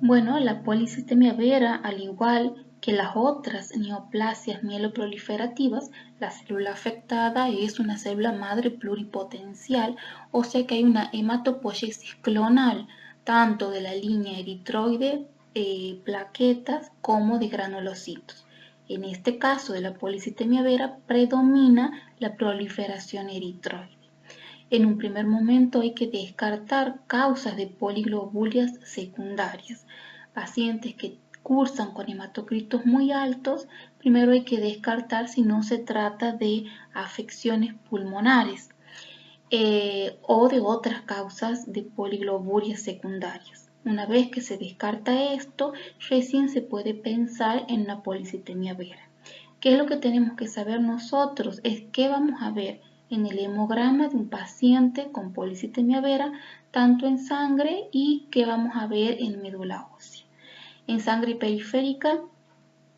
Bueno, la policitemia vera, al igual que las otras neoplasias mieloproliferativas, la célula afectada es una célula madre pluripotencial, o sea que hay una hematopoiesis clonal, tanto de la línea eritroide, plaquetas, como de granulocitos. En este caso de la policitemia vera predomina la proliferación eritroide. En un primer momento hay que descartar causas de poliglobulias secundarias. Pacientes que cursan con hematocritos muy altos, primero hay que descartar si no se trata de afecciones pulmonares o de otras causas de poliglobulias secundarias. Una vez que se descarta esto, recién se puede pensar en una policitemia vera. ¿Qué es lo que tenemos que saber nosotros? Es qué vamos a ver en el hemograma de un paciente con policitemia vera, tanto en sangre y qué vamos a ver en médula ósea. En sangre periférica,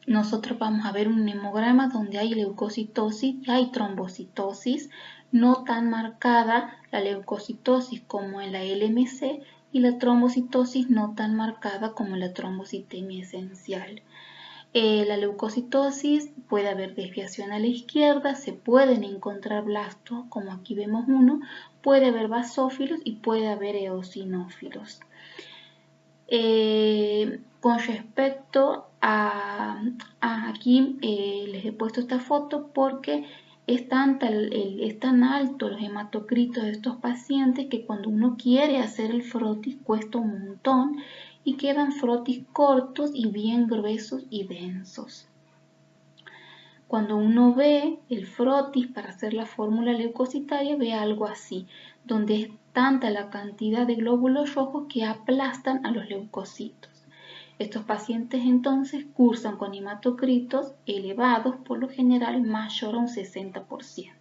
nosotros vamos a ver un hemograma donde hay leucocitosis y hay trombocitosis, no tan marcada la leucocitosis como en la LMC y la trombocitosis no tan marcada como en la trombocitemia esencial. La leucocitosis puede haber desviación a la izquierda, se pueden encontrar blastos, como aquí vemos uno, puede haber basófilos y puede haber eosinófilos. Con respecto a aquí les he puesto esta foto porque es tan alto los hematocritos de estos pacientes que cuando uno quiere hacer el frotis cuesta un montón y quedan frotis cortos y bien gruesos y densos. Cuando uno ve el frotis para hacer la fórmula leucocitaria, ve algo así, donde es tanta la cantidad de glóbulos rojos que aplastan a los leucocitos. Estos pacientes entonces cursan con hematocritos elevados, por lo general mayor a un 60%.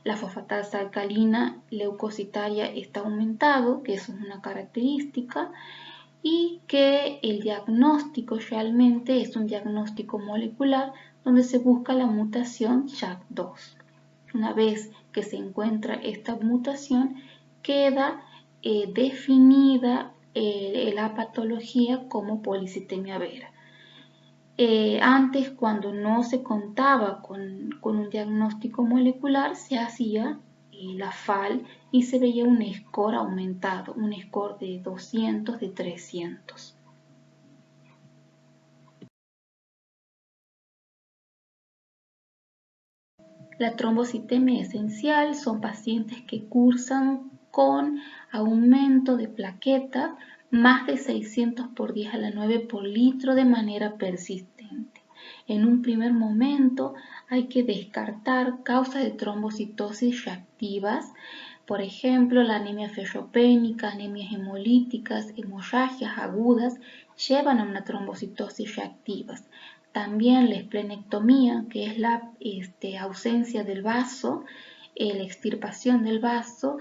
La fosfatasa alcalina leucocitaria está aumentado, que eso es una característica, y que el diagnóstico realmente es un diagnóstico molecular donde se busca la mutación JAK2. Una vez que se encuentra esta mutación, queda definida la patología como policitemia vera. Antes, cuando no se contaba con un diagnóstico molecular, se hacía la FAL y se veía un score aumentado, un score de 200, de 300. La trombocitemia esencial son pacientes que cursan con aumento de plaquetas más de 600 por 10 a la 9 por litro de manera persistente. En un primer momento hay que descartar causas de trombocitosis reactivas, por ejemplo, la anemia ferropénica, anemias hemolíticas, hemorragias agudas llevan a una trombocitosis reactiva. También la esplenectomía, que es la ausencia del vaso, la extirpación del vaso,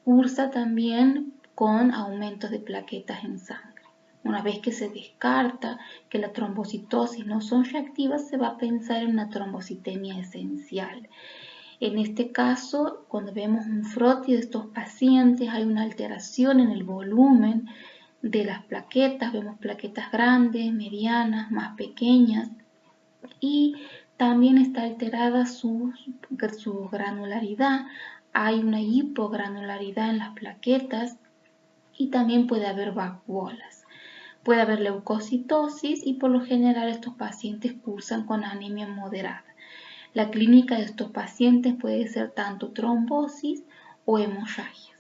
cursa también con aumentos de plaquetas en sangre. Una vez que se descarta que la trombocitosis no son reactivas, se va a pensar en una trombocitemia esencial. En este caso, cuando vemos un frotis de estos pacientes, hay una alteración en el volumen de las plaquetas, vemos plaquetas grandes, medianas, más pequeñas, y también está alterada su granularidad. Hay una hipogranularidad en las plaquetas y también puede haber vacuolas. Puede haber leucocitosis y por lo general estos pacientes cursan con anemia moderada. La clínica de estos pacientes puede ser tanto trombosis o hemorragias.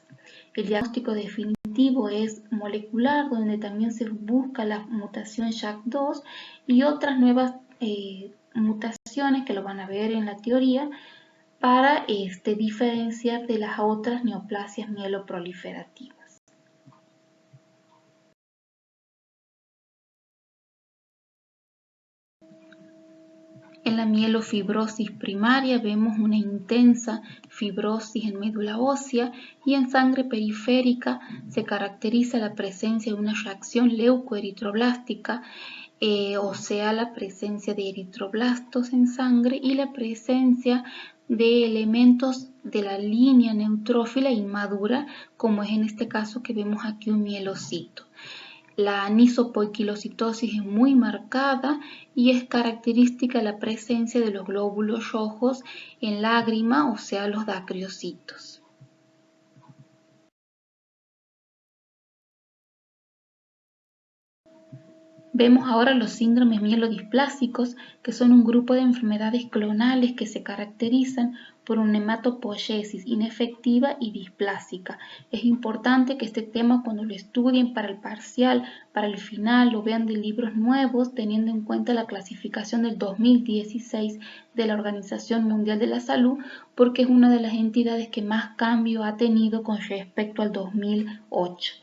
El diagnóstico definitivo es molecular, donde también se busca la mutación JAK2 y otras nuevas mutaciones que lo van a ver en la teoría para diferenciar de las otras neoplasias mieloproliferativas. En la mielofibrosis primaria vemos una intensa fibrosis en médula ósea y en sangre periférica se caracteriza la presencia de una reacción leucoeritroblástica, o sea, la presencia de eritroblastos en sangre y la presencia de elementos de la línea neutrófila inmadura, como es en este caso que vemos aquí un mielocito. La anisopoiquilocitosis es muy marcada y es característica la presencia de los glóbulos rojos en lágrima, o sea, los dacriocitos. Vemos ahora los síndromes mielodisplásicos, que son un grupo de enfermedades clonales que se caracterizan por una hematopoiesis inefectiva y displásica. Es importante que este tema, cuando lo estudien para el parcial, para el final, lo vean de libros nuevos, teniendo en cuenta la clasificación del 2016 de la Organización Mundial de la Salud, porque es una de las entidades que más cambio ha tenido con respecto al 2008.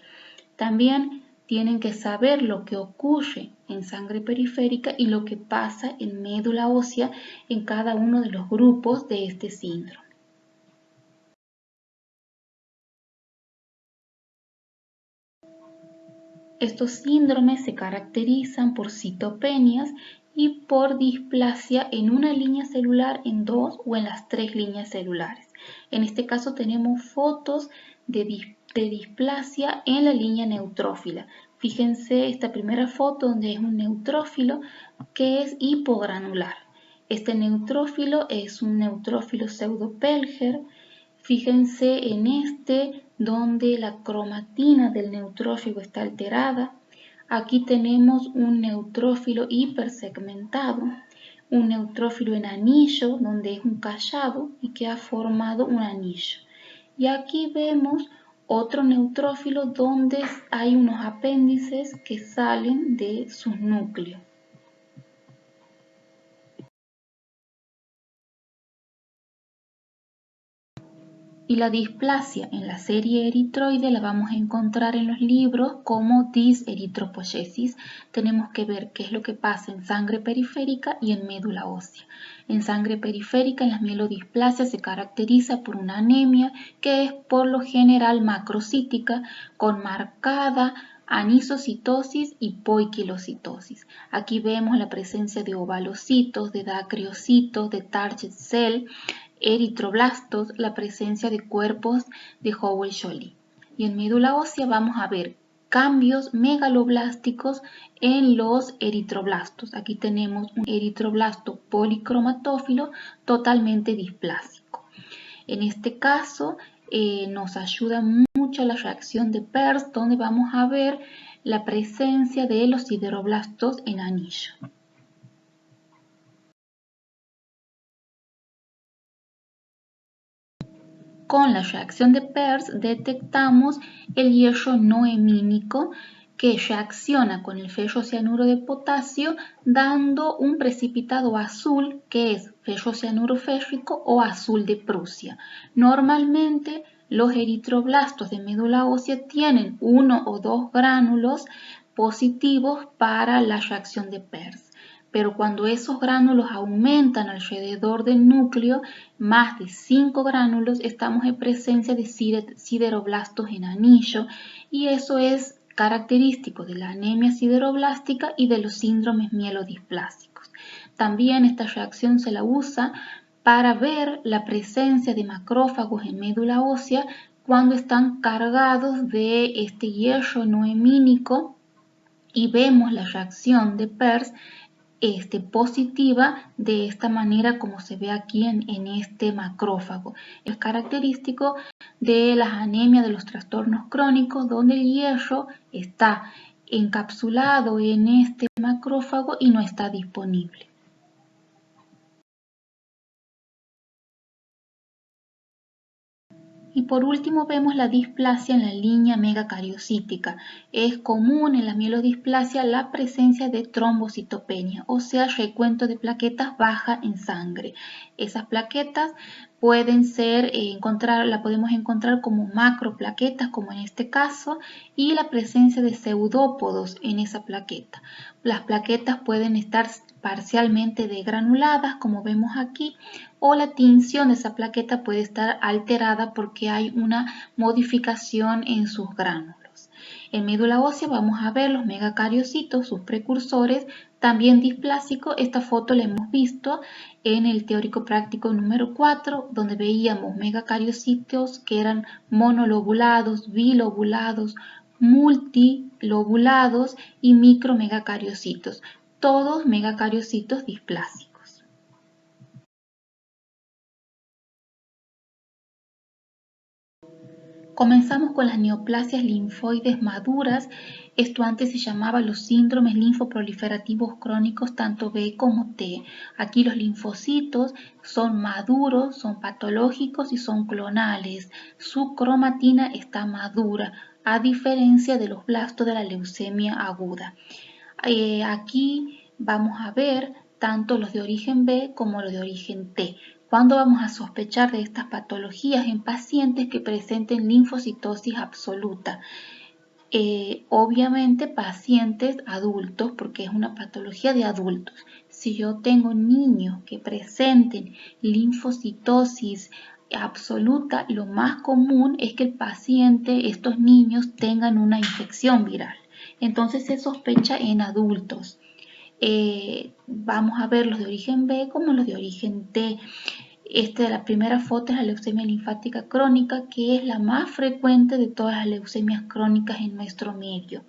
También tienen que saber lo que ocurre en sangre periférica y lo que pasa en médula ósea en cada uno de los grupos de este síndrome. Estos síndromes se caracterizan por citopenias y por displasia en una línea celular, en dos o en las tres líneas celulares. En este caso tenemos fotos de displasia en la línea neutrófila. Fíjense esta primera foto donde es un neutrófilo que es hipogranular. Este neutrófilo es un neutrófilo pseudopelger. Fíjense en este donde la cromatina del neutrófilo está alterada. Aquí tenemos un neutrófilo hipersegmentado, un neutrófilo en anillo donde es un callado y que ha formado un anillo. Y aquí vemos otro neutrófilo donde hay unos apéndices que salen de sus núcleos. Y la displasia en la serie eritroide la vamos a encontrar en los libros como diseritropoiesis. Tenemos que ver qué es lo que pasa en sangre periférica y en médula ósea. En sangre periférica, en las mielodisplasias se caracteriza por una anemia que es por lo general macrocítica con marcada anisocitosis y poiquilocitosis. Aquí vemos la presencia de ovalocitos, de dacriocitos, de Target cell, eritroblastos, la presencia de cuerpos de Howell-Joly. Y en médula ósea vamos a ver cambios megaloblásticos en los eritroblastos. Aquí tenemos un eritroblasto policromatófilo totalmente displásico. En este caso nos ayuda mucho la reacción de Pearce, donde vamos a ver la presencia de los sideroblastos en anillo. Con la reacción de Pearce detectamos el hierro no hemínico que reacciona con el ferrocianuro de potasio dando un precipitado azul que es ferrocianuro férrico o azul de Prusia. Normalmente los eritroblastos de médula ósea tienen uno o dos gránulos positivos para la reacción de Pearce. Pero cuando esos gránulos aumentan alrededor del núcleo, más de 5 gránulos, estamos en presencia de sideroblastos en anillo y eso es característico de la anemia sideroblástica y de los síndromes mielodisplásicos. También esta reacción se la usa para ver la presencia de macrófagos en médula ósea cuando están cargados de este hierro no hemínico y vemos la reacción de Pearce positiva de esta manera como se ve aquí en este macrófago. Es característico de las anemias de los trastornos crónicos donde el hierro está encapsulado en este macrófago y no está disponible. Y por último vemos la displasia en la línea megacariocítica. Es común en la mielodisplasia la presencia de trombocitopenia, o sea, recuento de plaquetas baja en sangre. Esas plaquetas pueden ser, la podemos encontrar como macroplaquetas, como en este caso, y la presencia de pseudópodos en esa plaqueta. Las plaquetas pueden estar parcialmente degranuladas, como vemos aquí, o la tinción de esa plaqueta puede estar alterada porque hay una modificación en sus gránulos. En médula ósea vamos a ver los megacariocitos, sus precursores, también displásicos. Esta foto la hemos visto en el teórico práctico número 4, donde veíamos megacariocitos que eran monolobulados, bilobulados, multilobulados y micromegacariocitos, todos megacariocitos displásicos. Comenzamos con las neoplasias linfoides maduras. Esto antes se llamaba los síndromes linfoproliferativos crónicos tanto B como T. Aquí los linfocitos son maduros, son patológicos y son clonales. Su cromatina está madura, a diferencia de los blastos de la leucemia aguda. Aquí vamos a ver tanto los de origen B como los de origen T. ¿Cuándo vamos a sospechar de estas patologías? En pacientes que presenten linfocitosis absoluta. Obviamente pacientes adultos, porque es una patología de adultos. Si yo tengo niños que presenten linfocitosis absoluta, lo más común es que el paciente, estos niños, tengan una infección viral. Entonces se sospecha en adultos. Vamos a ver los de origen B como los de origen T. La primera foto es la leucemia linfática crónica, que es la más frecuente de todas las leucemias crónicas en nuestro medio.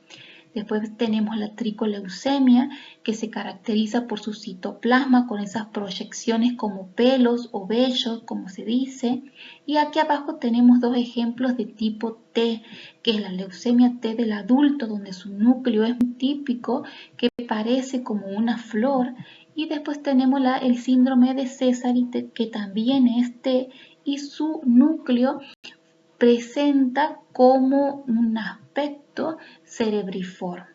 Después tenemos la tricoleucemia, que se caracteriza por su citoplasma con esas proyecciones como pelos o vellos, como se dice. Y aquí abajo tenemos dos ejemplos de tipo T, que es la leucemia T del adulto, donde su núcleo es muy típico, que parece como una flor. Y después tenemos el síndrome de Sézary, que también es T, y su núcleo presenta como un aspecto cerebriforme.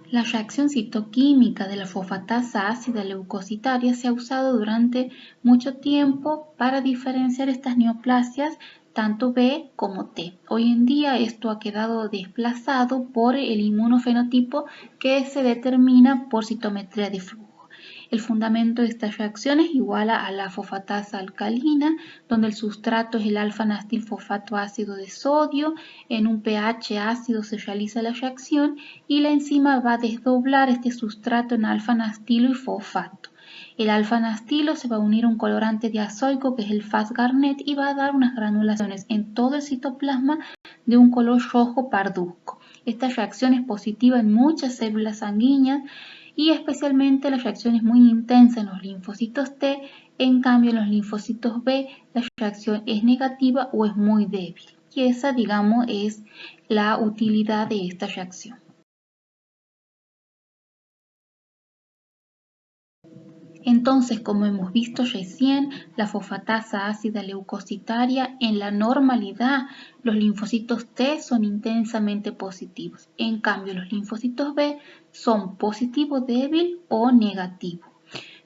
La reacción citoquímica de la fosfatasa ácida leucocitaria se ha usado durante mucho tiempo para diferenciar estas neoplasias tanto B como T. Hoy en día esto ha quedado desplazado por el inmunofenotipo que se determina por citometría de flujo. El fundamento de esta reacción es igual a la fosfatasa alcalina, donde el sustrato es el alfa-nastilfosfato ácido de sodio. En un pH ácido se realiza la reacción y la enzima va a desdoblar este sustrato en alfa-nastilo y fosfato. El alfa-nastilo se va a unir a un colorante diazoico que es el Fas-Garnet y va a dar unas granulaciones en todo el citoplasma de un color rojo parduzco. Esta reacción es positiva en muchas células sanguíneas y especialmente la reacción es muy intensa en los linfocitos T. En cambio, en los linfocitos B la reacción es negativa o es muy débil. Y esa, digamos, es la utilidad de esta reacción. Entonces, como hemos visto recién, la fosfatasa ácida leucocitaria, en la normalidad, los linfocitos T son intensamente positivos. En cambio, los linfocitos B son positivo débil o negativo.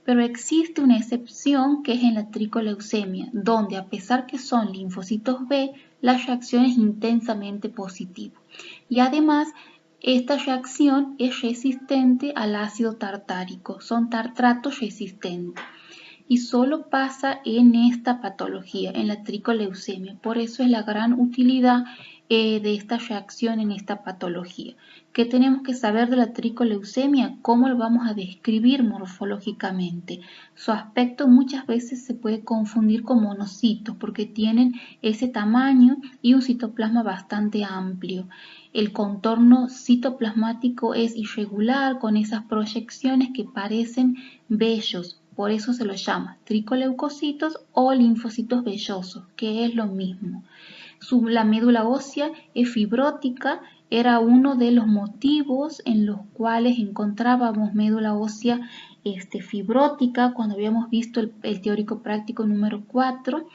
Pero existe una excepción que es en la tricoleucemia, donde a pesar que son linfocitos B, la reacción es intensamente positiva. Y además, esta reacción es resistente al ácido tartárico, son tartratos resistentes. Y solo pasa en esta patología, en la tricoleucemia. Por eso es la gran utilidad de esta reacción en esta patología. ¿Qué tenemos que saber de la tricoleucemia? ¿Cómo lo vamos a describir morfológicamente? Su aspecto muchas veces se puede confundir con monocitos porque tienen ese tamaño y un citoplasma bastante amplio. El contorno citoplasmático es irregular con esas proyecciones que parecen vellos. Por eso se los llama tricoleucocitos o linfocitos vellosos, que es lo mismo. La médula ósea es fibrótica, era uno de los motivos en los cuales encontrábamos médula ósea fibrótica cuando habíamos visto el teórico práctico número 4.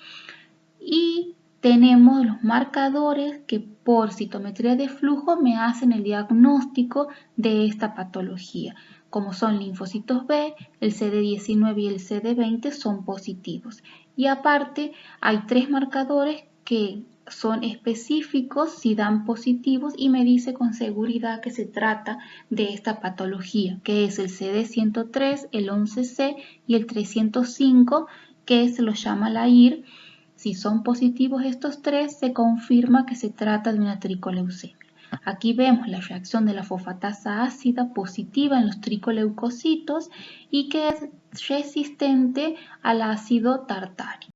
Y tenemos los marcadores que por citometría de flujo me hacen el diagnóstico de esta patología. Como son linfocitos B, el CD19 y el CD20 son positivos. Y aparte hay 3 marcadores que son específicos si dan positivos y me dice con seguridad que se trata de esta patología, que es el CD103, el 11C y el 305, que se lo llama la IR. Si son positivos estos 3, se confirma que se trata de una tricoleucemia. Aquí vemos la reacción de la fosfatasa ácida positiva en los tricoleucocitos y que es resistente al ácido tartárico.